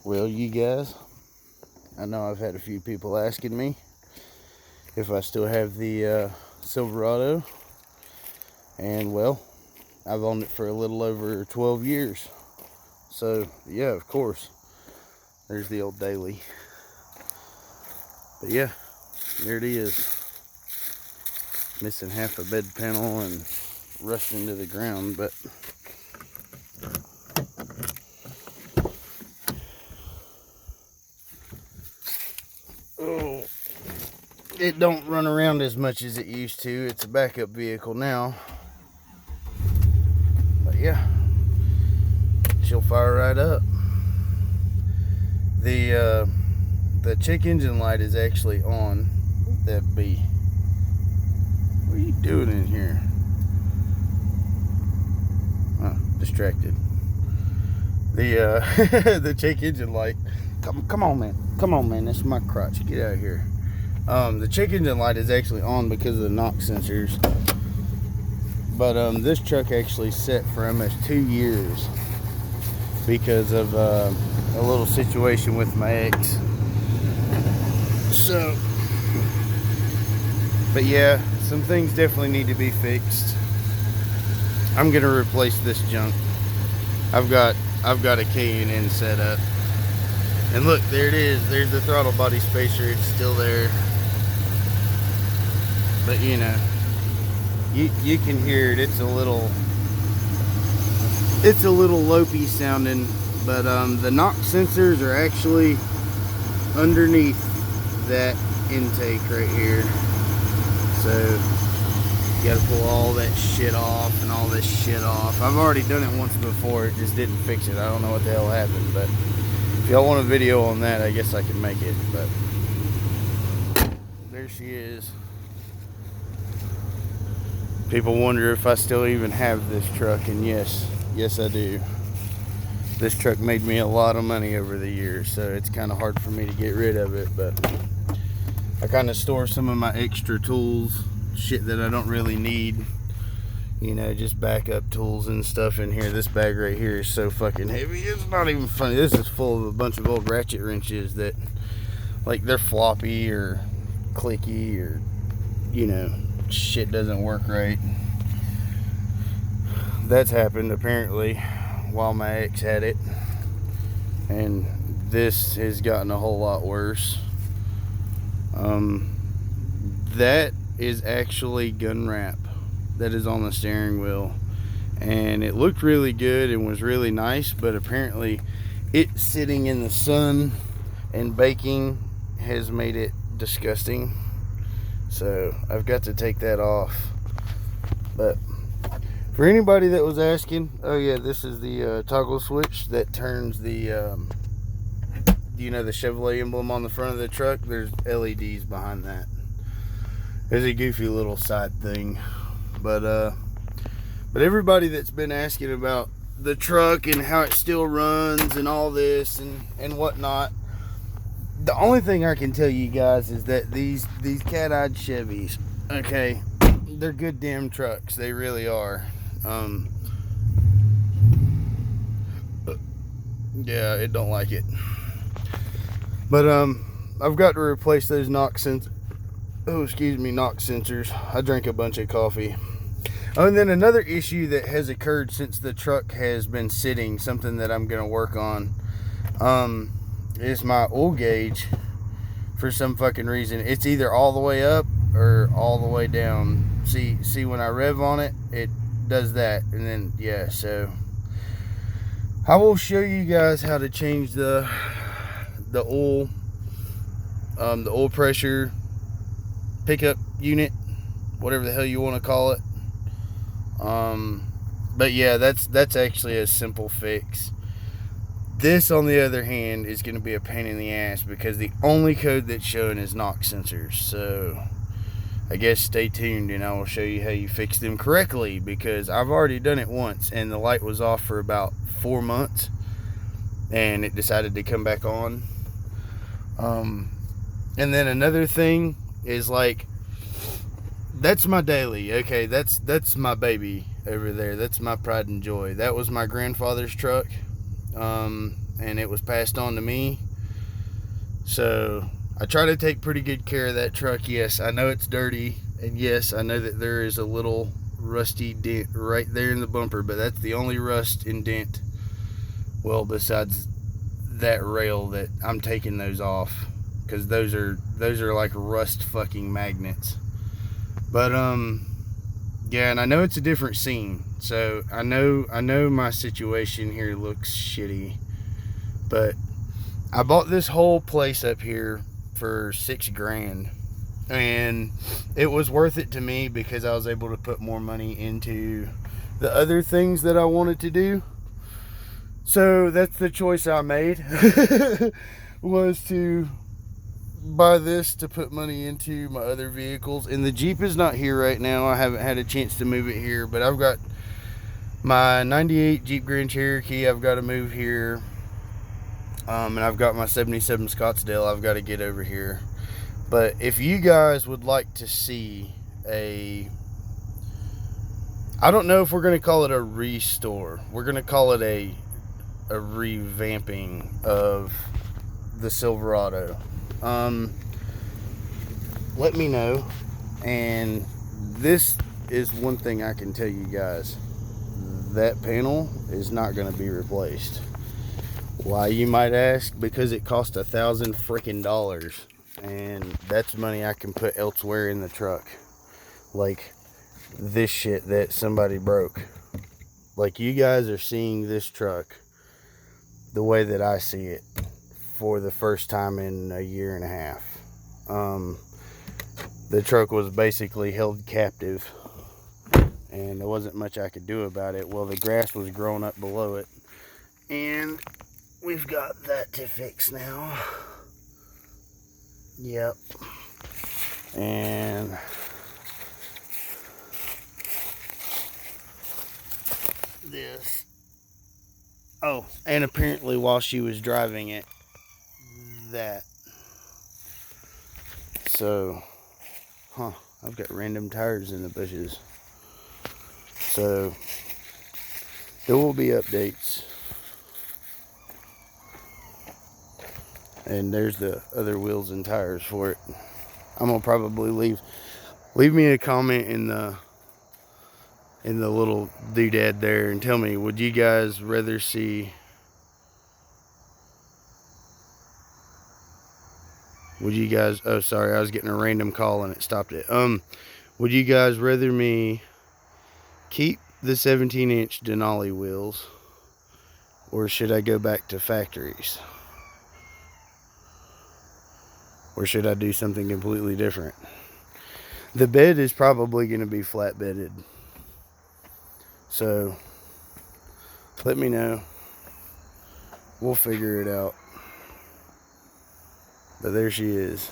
Well, you guys, I know I've had a few people asking me if I still have the Silverado, and well, I've owned it for a little over 12 years. So, yeah, of course, there's the old daily. But yeah, there it is. Missing half a bed panel and rushed into the ground, but oh, it don't run around as much as it used to. It's a backup vehicle now. But yeah, she'll fire right up. The check engine light is actually on. That bee. What are you doing in here? Oh, distracted. The the check engine light. Come on, man. Come on, man. That's my crotch. Get out of here. The check engine light is actually on because of the NOx sensors. But this truck actually set for almost 2 years because of a little situation with my ex. So, but yeah, some things definitely need to be fixed. I'm gonna replace this junk. I've got a K&N set up, and look, there it is. There's the throttle body spacer. It's still there, but you know, you can hear it. It's a little lopey sounding, but the NOx sensors are actually underneath that intake right here. So you gotta pull all that shit off and all this shit off. I've already done it once before. It just didn't fix it. I don't know what the hell happened, but if y'all want a video on that, I guess I can make it. But there she is. People wonder if I still even have this truck, and yes I do. This truck made me a lot of money over the years, so it's kind of hard for me to get rid of it, but I kind of store some of my extra tools, shit that I don't really need, you know, just backup tools and stuff in here. This bag right here is so fucking heavy, it's not even funny. This is full of a bunch of old ratchet wrenches that, like, they're floppy or clicky, or, you know, shit doesn't work right. That's happened apparently while my ex had it, and this has gotten a whole lot worse. That is actually gun wrap that is on the steering wheel, and it looked really good and was really nice, but apparently it sitting in the sun and baking has made it disgusting, so I've got to take that off. But for anybody that was asking, oh yeah, this is the toggle switch that turns the you know, the Chevrolet emblem on the front of the truck. There's LEDs behind that. There's a goofy little side thing, but everybody that's been asking about the truck and how it still runs and all this and whatnot, the only thing I can tell you guys is that these cat-eyed Chevys, okay, they're good damn trucks. They really are. Yeah, it don't like it. But I've got to replace those NOx sensors. Oh, excuse me, NOx sensors. I drank a bunch of coffee. Oh, and then another issue that has occurred since the truck has been sitting, something that I'm gonna work on, is my oil gauge. For some fucking reason, it's either all the way up or all the way down. See when I rev on it, it does that, and then yeah. So I will show you guys how to change the oil pressure pickup unit, whatever the hell you want to call it. But yeah, that's actually a simple fix. This, on the other hand, is going to be a pain in the ass because the only code that's showing is NOx sensors. So I guess stay tuned and I will show you how you fix them correctly, because I've already done it once and the light was off for about 4 months and it decided to come back on. And then another thing is, like, that's my daily, okay, that's my baby over there. That's my pride and joy. That was my grandfather's truck, and and it was passed on to me. So I try to take pretty good care of that truck. Yes, I know it's dirty, and yes, I know that there is a little rusty dent right there in the bumper, but that's the only rust and dent, well, besides that rail, that I'm taking those off, because those are like rust fucking magnets. But yeah, and I know it's a different scene, so I know my situation here looks shitty, but I bought this whole place up here for $6,000, and it was worth it to me because I was able to put more money into the other things that I wanted to do. So that's the choice I made, was to buy this to put money into my other vehicles. And the Jeep is not here right now. I haven't had a chance to move it here, but I've got my 98 Jeep Grand Cherokee I've got to move here, and I've got my 77 Scottsdale I've got to get over here. But if you guys would like to see I don't know if we're going to call it a restore, we're going to call it a revamping of the Silverado, let me know. And this is one thing I can tell you guys: that panel is not going to be replaced. Why, you might ask? Because it cost $1,000 freaking dollars, and that's money I can put elsewhere in the truck, like this shit that somebody broke. Like, you guys are seeing this truck the way that I see it for the first time in a year and a half. The truck was basically held captive, and there wasn't much I could do about it. Well, the grass was growing up below it, and we've got that to fix now. Yep. And this. Oh, and apparently while she was driving it, that. So, I've got random tires in the bushes. So, there will be updates. And there's the other wheels and tires for it. I'm gonna probably leave me a comment in the little doodad there and tell me, would you guys rather see, oh sorry, I was getting a random call and it stopped it. Would you guys rather me keep the 17-inch Denali wheels, or should I go back to factories? Or should I do something completely different? The bed is probably going to be flat bedded. So, let me know. We'll figure it out. But there she is.